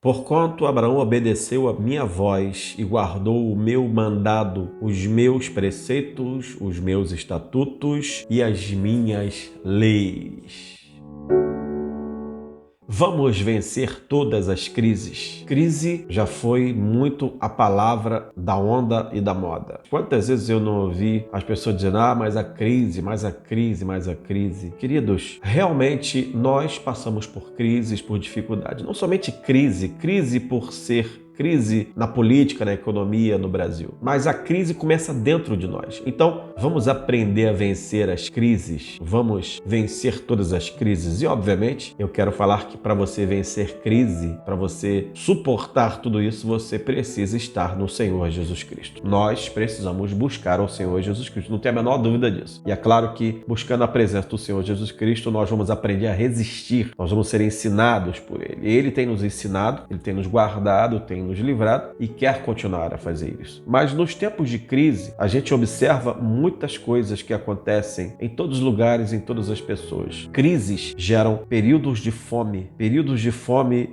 Porquanto Abraão obedeceu a minha voz e guardou o meu mandado, os meus preceitos, os meus estatutos e as minhas leis. Vamos vencer todas as crises. Crise já foi muito a palavra da onda e da moda. Quantas vezes eu não ouvi as pessoas dizendo, mas a crise, mais a crise, mais a crise. Queridos, realmente nós passamos por crises, por dificuldade. Não somente crise por ser crise na política, na economia no Brasil. Mas a crise começa dentro de nós. Então, vamos aprender a vencer as crises, vamos vencer todas as crises. E, obviamente, eu quero falar que para você vencer crise, para você suportar tudo isso, você precisa estar no Senhor Jesus Cristo. Nós precisamos buscar o Senhor Jesus Cristo, não tem a menor dúvida disso. E é claro que, buscando a presença do Senhor Jesus Cristo, nós vamos aprender a resistir, nós vamos ser ensinados por Ele. Ele tem nos ensinado, Ele tem nos guardado, tem nos livrado e quer continuar a fazer isso. Mas nos tempos de crise, a gente observa muitas coisas que acontecem em todos os lugares, em todas as pessoas. Crises geram períodos de fome,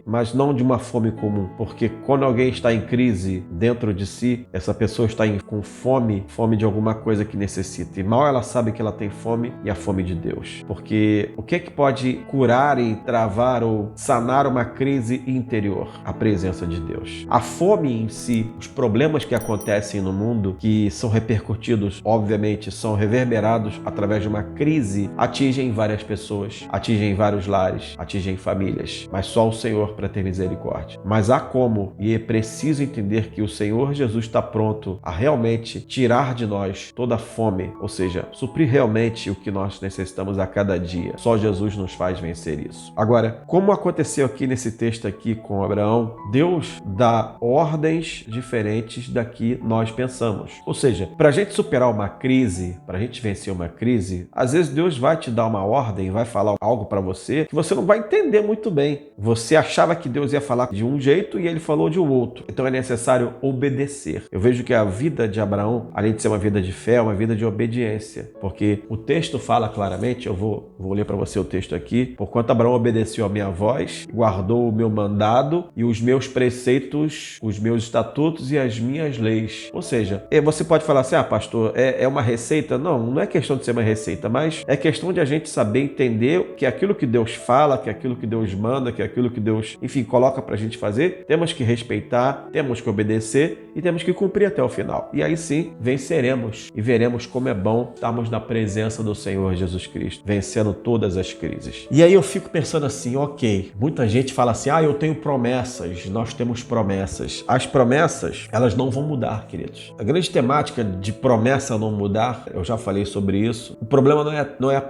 mas não de uma fome comum, porque quando alguém está em crise dentro de si, essa pessoa está com fome de alguma coisa que necessita. E mal ela sabe que ela tem fome, e a fome de Deus. Porque o que é que pode curar e travar ou sanar uma crise interior? A presença de Deus. A fome em si, os problemas que acontecem no mundo, que são repercutidos, obviamente, são reverberados através de uma crise, atingem várias pessoas, atingem vários lares, atingem famílias, mas só o Senhor para ter misericórdia. Mas há como, e é preciso entender que o Senhor Jesus está pronto a realmente tirar de nós toda a fome, ou seja, suprir realmente o que nós necessitamos a cada dia. Só Jesus nos faz vencer isso. Agora, como aconteceu aqui nesse texto aqui com Abraão, Deus dá ordens diferentes da que nós pensamos. Ou seja, para a gente superar uma crise, para a gente vencer uma crise, às vezes Deus vai te dar uma ordem, vai falar algo para você que você não vai entender muito bem. Você achava que Deus ia falar de um jeito e ele falou de um outro. Então é necessário obedecer. Eu vejo que a vida de Abraão, além de ser uma vida de fé, é uma vida de obediência. Porque o texto fala claramente, eu vou ler para você o texto aqui, porquanto Abraão obedeceu a minha voz, guardou o meu mandado e os meus preceitos, os meus estatutos e as minhas leis. Ou seja, você pode falar assim, pastor, é uma receita? Não é questão de ser uma receita, mas é questão de a gente saber entender que aquilo que Deus fala, que aquilo que Deus manda, que aquilo que Deus, enfim, coloca pra gente fazer, temos que respeitar, temos que obedecer e temos que cumprir até o final. E aí sim, venceremos e veremos como é bom estarmos na presença do Senhor Jesus Cristo, vencendo todas as crises. E aí eu fico pensando assim, ok, muita gente fala assim, eu tenho promessas, nós temos promessas. As promessas, elas não vão mudar, queridos. A grande temática de promessa não mudar, eu já falei sobre isso. O problema não é a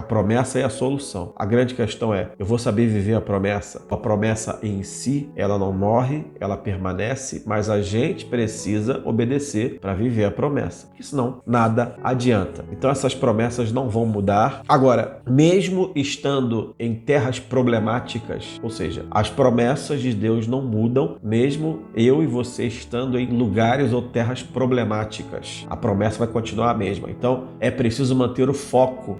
promessa é a solução. A grande questão é, eu vou saber viver a promessa. A promessa em si, ela não morre, ela permanece, mas a gente precisa obedecer para viver a promessa, porque senão nada adianta. Então essas promessas não vão mudar. Agora, mesmo estando em terras problemáticas, ou seja, as promessas de Deus não mudam, mesmo eu e você estando em lugares ou terras problemáticas. A promessa vai continuar a mesma. Então, é preciso manter o foco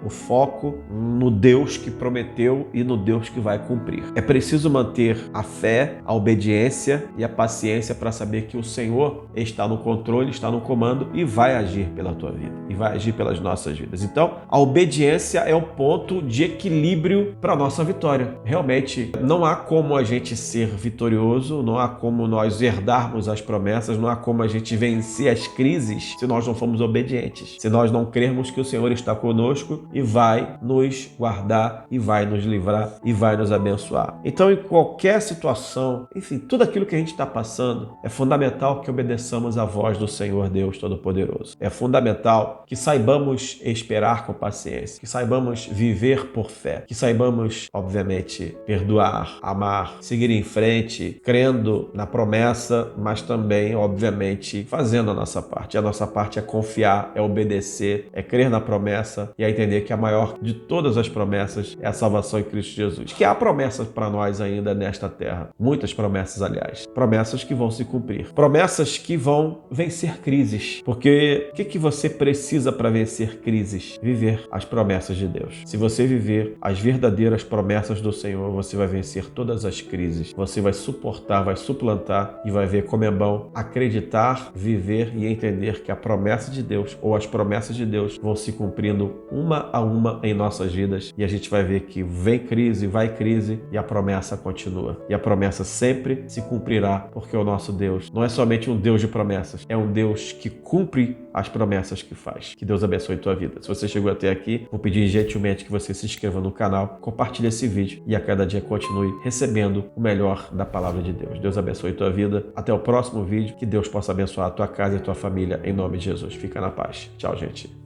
no Deus que prometeu e no Deus que vai cumprir. É preciso manter a fé, a obediência e a paciência para saber que o Senhor está no controle, está no comando e vai agir pela tua vida e vai agir pelas nossas vidas. Então, a obediência é o ponto de equilíbrio para a nossa vitória. Realmente, não há como a gente ser vitorioso, não há como nós herdarmos as promessas, não há como a gente vencer as crises se nós não formos obedientes, se nós não crermos que o Senhor está conosco e vai nos guardar e vai nos livrar e vai nos abençoar. Então, em qualquer situação, enfim, tudo aquilo que a gente está passando, é fundamental que obedeçamos a voz do Senhor Deus Todo-Poderoso. É fundamental que saibamos esperar com paciência, que saibamos viver por fé, que saibamos, obviamente, perdoar, amar, seguir em frente, crendo crendo na promessa, mas também, obviamente, fazendo a nossa parte. A nossa parte é confiar, é obedecer, é crer na promessa e é entender que a maior de todas as promessas é a salvação em Cristo Jesus. Que há promessas para nós ainda nesta terra. Muitas promessas, aliás. Promessas que vão se cumprir. Promessas que vão vencer crises. Porque o que você precisa para vencer crises? Viver as promessas de Deus. Se você viver as verdadeiras promessas do Senhor, você vai vencer todas as crises. Você vai suportar, vai suplantar e vai ver como é bom acreditar, viver e entender que a promessa de Deus ou as promessas de Deus vão se cumprindo uma a uma em nossas vidas e a gente vai ver que vem crise, vai crise e a promessa continua. E a promessa sempre se cumprirá porque o nosso Deus não é somente um Deus de promessas, é um Deus que cumpre as promessas que faz. Que Deus abençoe a tua vida. Se você chegou até aqui, vou pedir gentilmente que você se inscreva no canal, compartilhe esse vídeo e a cada dia continue recebendo o melhor da palavra de Deus. Deus abençoe a tua vida. Até o próximo vídeo. Que Deus possa abençoar a tua casa e a tua família em nome de Jesus. Fica na paz. Tchau, gente.